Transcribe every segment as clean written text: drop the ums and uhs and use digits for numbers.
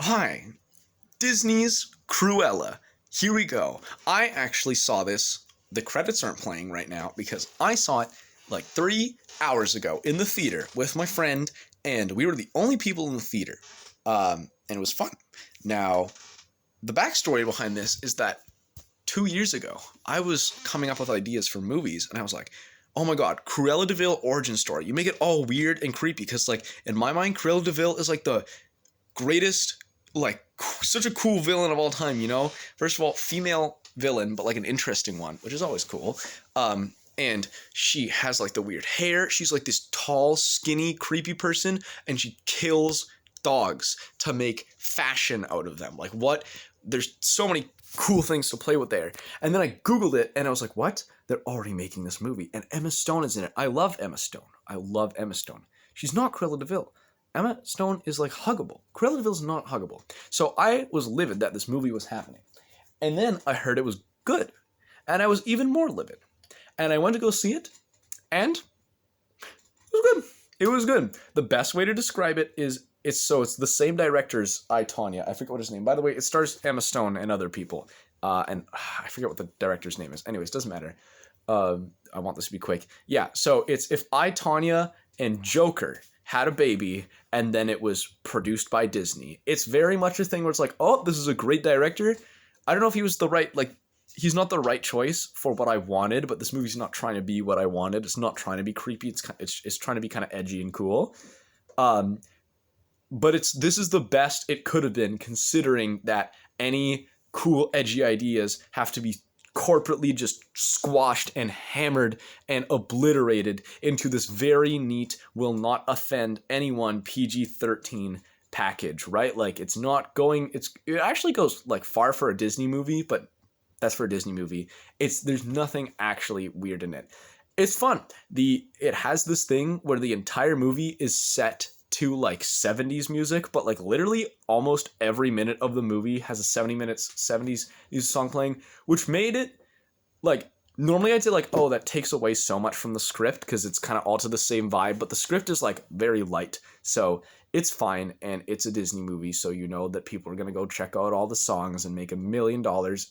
Hi, Disney's Cruella. Here we go. I actually saw this. The credits aren't playing right now because I saw it like 3 hours ago in the theater with my friend, and we were the only people in the theater. And it was fun. Now, the backstory behind this is that 2 years ago, I was coming up with ideas for movies, and I was like, oh my god, Cruella de Vil origin story. You make it all weird and creepy because, like, in my mind, Cruella de Vil is like the greatest, like, such a cool villain of all time, you know? First of all, female villain, but like an interesting one, which is always cool. And she has like the weird hair. She's like this tall, skinny, creepy person, and she kills dogs to make fashion out of them. Like, what? There's so many cool things to play with there. And then I Googled it and I was like, what? They're already making this movie. And Emma Stone is in it. I love Emma Stone. I love Emma Stone. She's not Cruella de Vil. Emma Stone is like huggable. Cruella de Vil's not huggable. So I was livid that this movie was happening. And then I heard it was good. And I was even more livid. And I went to go see it. And it was good. It was good. The best way to describe it is it's the same director's I, Tonya. I forget what his name. By the way, it stars Emma Stone and other people. And I forget what the director's name is. Anyways, doesn't matter. I want this to be quick. Yeah, so it's if I, Tonya and Joker had a baby and then it was produced by Disney. It's very much a thing where it's like, oh, this is a great director. I don't know if he was the right, like, he's not the right choice for what I wanted, but this movie's not trying to be what I wanted. It's not trying to be creepy. It's trying to be kind of edgy and cool. But this is the best it could have been, considering that any cool, edgy ideas have to be corporately just squashed and hammered and obliterated into this very neat, will not offend anyone PG-13 package, right? Like, it's not going, it actually goes like far for a Disney movie, but that's for a Disney movie. There's nothing actually weird in it. It's fun. It has this thing where the entire movie is set to like 70s music, but like literally almost every minute of the movie has a 70s music song playing, which made it like, normally I'd say like, oh, that takes away so much from the script because it's kind of all to the same vibe, but the script is like very light, so it's fine, and it's a Disney movie, so you know that people are gonna go check out all the songs and make $1 million.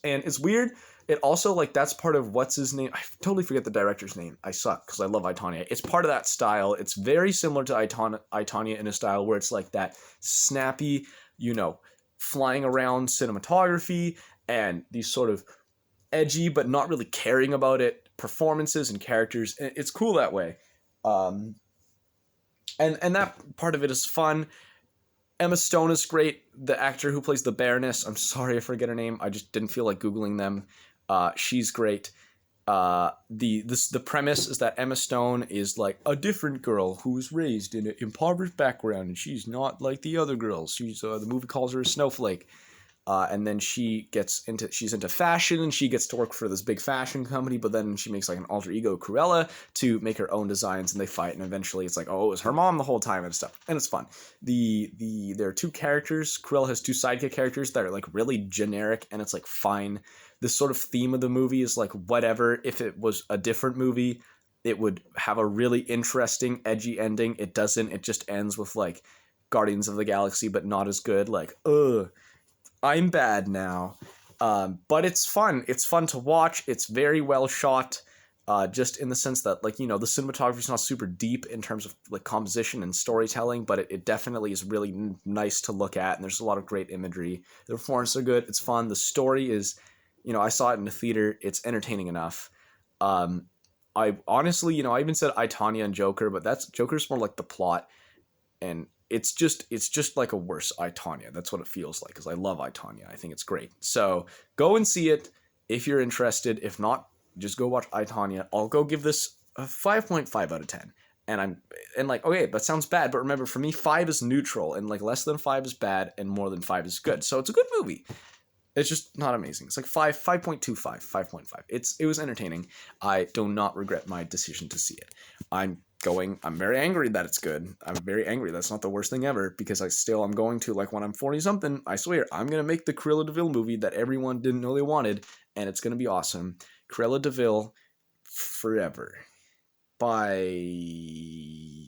And it's weird, it also, like, that's part of what's his name, I totally forget the director's name, I suck because I love I, Tonya. It's part of that style. It's very similar to I, Tonya in a style where it's like that snappy, you know, flying around cinematography and these sort of edgy but not really caring about it performances and characters. It's cool that way. And that part of it is fun. Emma Stone is great. The actor who plays the Baroness, I'm sorry I forget her name, I just didn't feel like googling them. She's great. The premise is that Emma Stone is like a different girl who was raised in an impoverished background, and she's not like the other girls. The movie calls her a snowflake. And then she's into fashion, and she gets to work for this big fashion company, but then she makes like an alter ego, Cruella, to make her own designs, and they fight, and eventually it's like, oh, it was her mom the whole time and stuff. And it's fun. There are two characters. Cruella has two sidekick characters that are like really generic, and it's like fine. The sort of theme of the movie is like, whatever, if it was a different movie, it would have a really interesting, edgy ending. It doesn't. It just ends with like Guardians of the Galaxy, but not as good. Like, ugh. I'm bad now. But it's fun. It's fun to watch. It's very well shot, just in the sense that, like, you know, the cinematography is not super deep in terms of like composition and storytelling, but it definitely is really nice to look at, and there's a lot of great imagery. The performances are good. It's fun. The story is, you know, I saw it in the theater. It's entertaining enough. I honestly, you know, I even said I, Tonya and Joker, but Joker's more like the plot, and it's just like a worse I, Tonya. That's what it feels like, because I love I, Tonya. I think it's great. So go and see it if you're interested. If not, just go watch I, Tonya. I'll go give this a 5.5 out of 10. And like, okay, that sounds bad, but remember, for me, 5 is neutral, and like less than 5 is bad, and more than 5 is good. So it's a good movie. It's just not amazing. It's like 5.25, 5.5. It was entertaining. I do not regret my decision to see it. I'm very angry that it's good. I'm very angry. That's not the worst thing ever, because I'm going to, like, when I'm 40 something, I swear, I'm going to make the Cruella de Vil movie that everyone didn't know they wanted, and it's going to be awesome. Cruella de Vil forever. Bye.